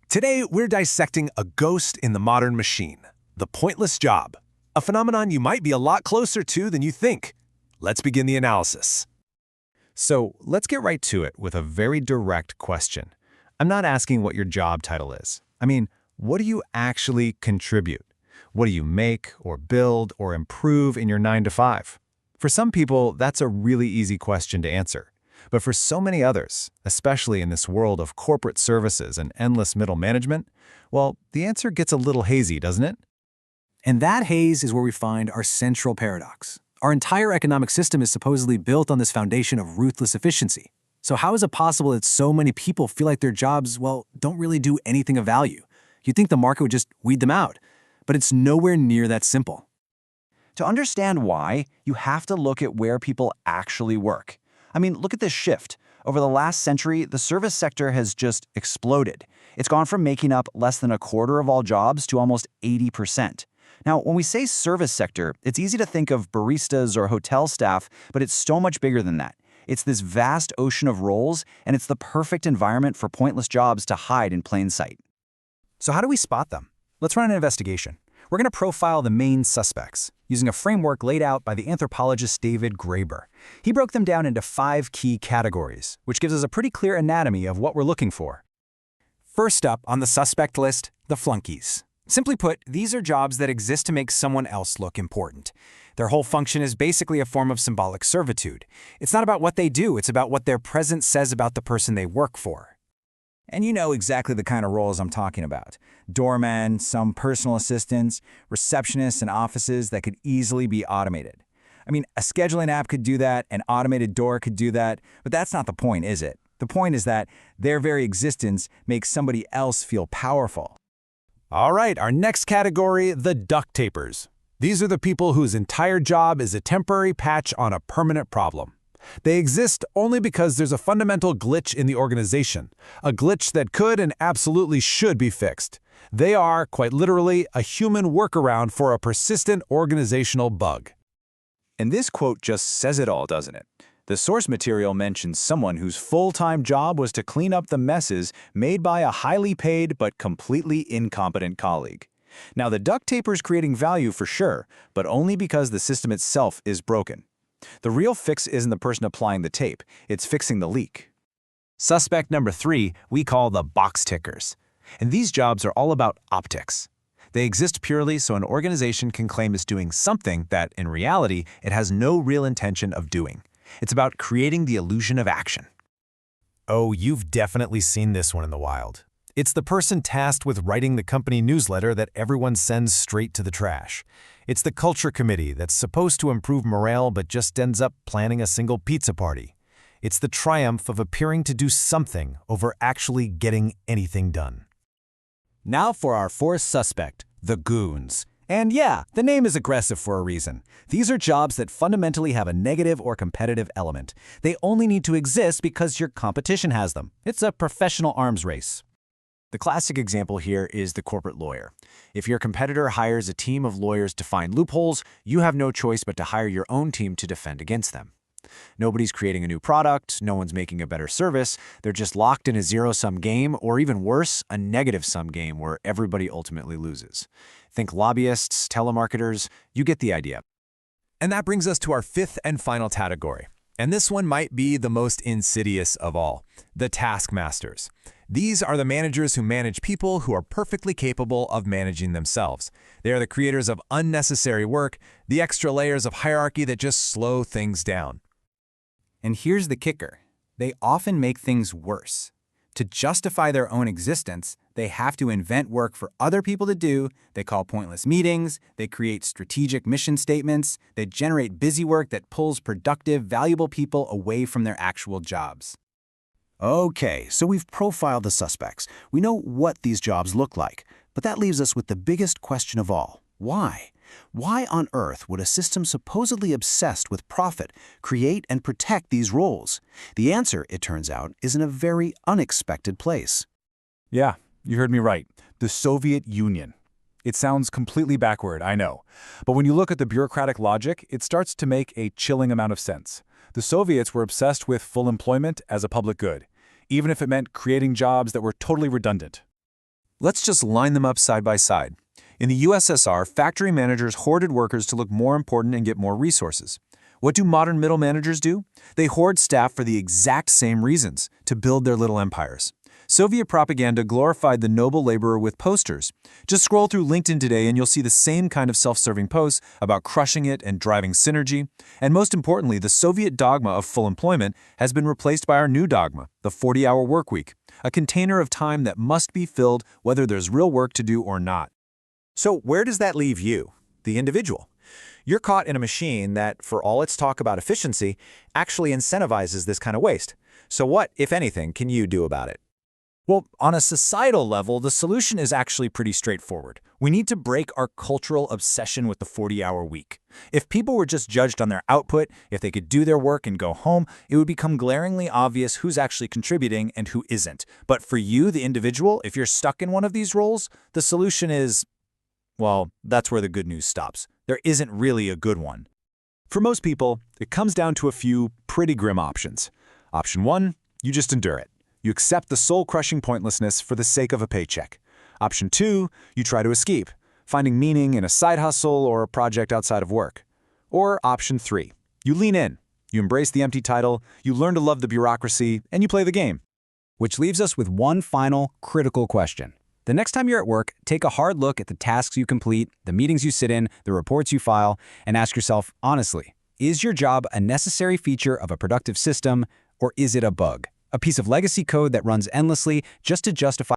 Today, we're dissecting a ghost in the modern machine, the pointless job, a phenomenon you might be a lot closer to than you think. Let's begin the analysis. So let's get right to it with a very direct question. I'm not asking what your job title is. I mean, what do you actually contribute? What do you make or build or improve in your 9 to 5? For some people, that's a really easy question to answer. But for so many others, especially in this world of corporate services and endless middle management, well, the answer gets a little hazy, doesn't it? And that haze is where we find our central paradox. Our entire economic system is supposedly built on this foundation of ruthless efficiency. So how is it possible that so many people feel like their jobs, well, don't really do anything of value? You'd think the market would just weed them out. But it's nowhere near that simple. To understand why, you have to look at where people actually work. I mean, look at this shift. Over the last century, the service sector has just exploded. It's gone from making up less than a quarter of all jobs to almost 80%. Now, when we say service sector, it's easy to think of baristas or hotel staff, but it's so much bigger than that. It's this vast ocean of roles, and it's the perfect environment for pointless jobs to hide in plain sight. So how do we spot them? Let's run an investigation. We're going to profile the main suspects, using a framework laid out by the anthropologist David Graeber. He broke them down into 5 key categories, which gives us a pretty clear anatomy of what we're looking for. First up on the suspect list, the flunkies. Simply put, these are jobs that exist to make someone else look important. Their whole function is basically a form of symbolic servitude. It's not about what they do, it's about what their presence says about the person they work for. And you know exactly the kind of roles I'm talking about. Doormen, some personal assistants, receptionists in offices that could easily be automated. I mean, a scheduling app could do that, an automated door could do that, but that's not the point, is it? The point is that their very existence makes somebody else feel powerful. All right, our next category, the duct tapers. These are the people whose entire job is a temporary patch on a permanent problem. They exist only because there's a fundamental glitch in the organization, a glitch that could and absolutely should be fixed. They are, quite literally, a human workaround for a persistent organizational bug. And this quote just says it all, doesn't it? The source material mentions someone whose full-time job was to clean up the messes made by a highly paid but completely incompetent colleague. Now, the duct taper's creating value for sure, but only because the system itself is broken. The real fix isn't the person applying the tape, it's fixing the leak. Suspect number 3 we call the box tickers. And these jobs are all about optics. They exist purely so an organization can claim it's doing something that, in reality, it has no real intention of doing. It's about creating the illusion of action. Oh, you've definitely seen this one in the wild. It's the person tasked with writing the company newsletter that everyone sends straight to the trash. It's the culture committee that's supposed to improve morale but just ends up planning a single pizza party. It's the triumph of appearing to do something over actually getting anything done. Now for our 4th suspect, the goons. And yeah, the name is aggressive for a reason. These are jobs that fundamentally have a negative or competitive element. They only need to exist because your competition has them. It's a professional arms race. The classic example here is the corporate lawyer. If your competitor hires a team of lawyers to find loopholes, you have no choice but to hire your own team to defend against them. Nobody's creating a new product, no one's making a better service, they're just locked in a zero-sum game, or even worse, a negative-sum game where everybody ultimately loses. Think lobbyists, telemarketers, you get the idea. And that brings us to our 5th and final category. And this one might be the most insidious of all, the taskmasters. These are the managers who manage people who are perfectly capable of managing themselves. They are the creators of unnecessary work, the extra layers of hierarchy that just slow things down. And here's the kicker. They often make things worse. To justify their own existence, they have to invent work for other people to do, they call pointless meetings, they create strategic mission statements, they generate busy work that pulls productive, valuable people away from their actual jobs. Okay, so we've profiled the suspects. We know what these jobs look like, but that leaves us with the biggest question of all. Why? Why on earth would a system supposedly obsessed with profit create and protect these roles? The answer, it turns out, is in a very unexpected place. Yeah, you heard me right. The Soviet Union. It sounds completely backward, I know. But when you look at the bureaucratic logic, it starts to make a chilling amount of sense. The Soviets were obsessed with full employment as a public good, even if it meant creating jobs that were totally redundant. Let's just line them up side by side. In the USSR, factory managers hoarded workers to look more important and get more resources. What do modern middle managers do? They hoard staff for the exact same reasons, to build their little empires. Soviet propaganda glorified the noble laborer with posters. Just scroll through LinkedIn today and you'll see the same kind of self-serving posts about crushing it and driving synergy. And most importantly, the Soviet dogma of full employment has been replaced by our new dogma, the 40-hour workweek, a container of time that must be filled whether there's real work to do or not. So where does that leave you, the individual? You're caught in a machine that, for all its talk about efficiency, actually incentivizes this kind of waste. So what, if anything, can you do about it? Well, on a societal level, the solution is actually pretty straightforward. We need to break our cultural obsession with the 40-hour week. If people were just judged on their output, if they could do their work and go home, it would become glaringly obvious who's actually contributing and who isn't. But for you, the individual, if you're stuck in one of these roles, the solution is, well, that's where the good news stops. There isn't really a good one. For most people, it comes down to a few pretty grim options. Option 1, you just endure it. You accept the soul-crushing pointlessness for the sake of a paycheck. Option 2, you try to escape, finding meaning in a side hustle or a project outside of work. Or option 3, you lean in. You embrace the empty title, you learn to love the bureaucracy, and you play the game. Which leaves us with one final, critical question. The next time you're at work, take a hard look at the tasks you complete, the meetings you sit in, the reports you file, and ask yourself, honestly, is your job a necessary feature of a productive system, or is it a bug? A piece of legacy code that runs endlessly just to justify